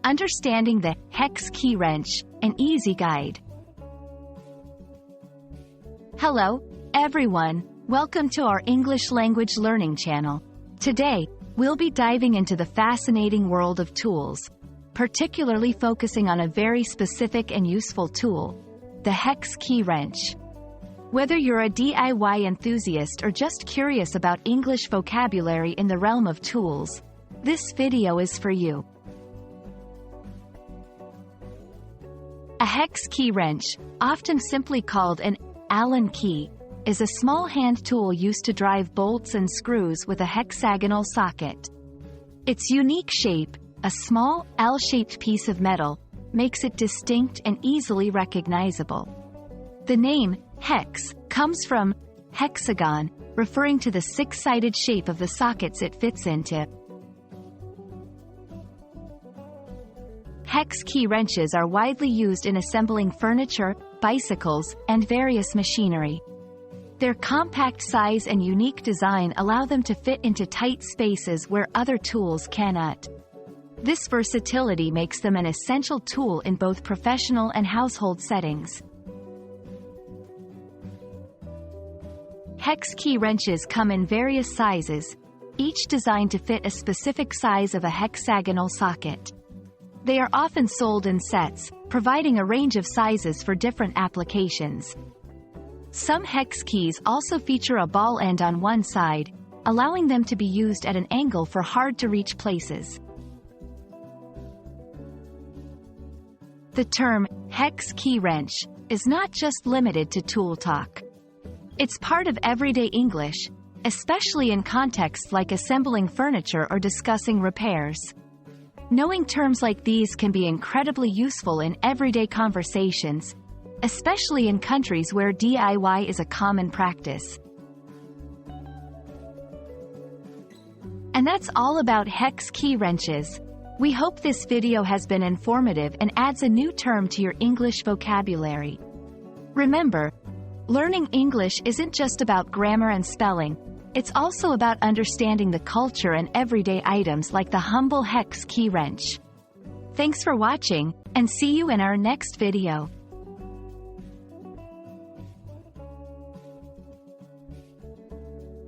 Understanding the Hex Key Wrench, an easy guide. Hello, everyone. Welcome to our English language learning channel. Today, we'll be diving into the fascinating world of tools, particularly focusing on a very specific and useful tool, the Hex Key Wrench. Whether you're a DIY enthusiast or just curious about English vocabulary in the realm of tools, this video is for you. A hex key wrench, often simply called an Allen key, is a small hand tool used to drive bolts and screws with a hexagonal socket. Its unique shape, a small, L-shaped piece of metal, makes it distinct and easily recognizable. The name, hex, comes from hexagon, referring to the six-sided shape of the sockets it fits into. Hex key wrenches are widely used in assembling furniture, bicycles, and various machinery. Their compact size and unique design allow them to fit into tight spaces where other tools cannot. This versatility makes them an essential tool in both professional and household settings. Hex key wrenches come in various sizes, each designed to fit a specific size of a hexagonal socket. They are often sold in sets, providing a range of sizes for different applications. Some hex keys also feature a ball end on one side, allowing them to be used at an angle for hard-to-reach places. The term, hex key wrench, is not just limited to tool talk. It's part of everyday English, especially in contexts like assembling furniture or discussing repairs. Knowing terms like these can be incredibly useful in everyday conversations, especially in countries where DIY is a common practice. And that's all about hex key wrenches. We hope this video has been informative and adds a new term to your English vocabulary. Remember, learning English isn't just about grammar and spelling. It's also about understanding the culture and everyday items like the humble hex key wrench. Thanks for watching, and see you in our next video.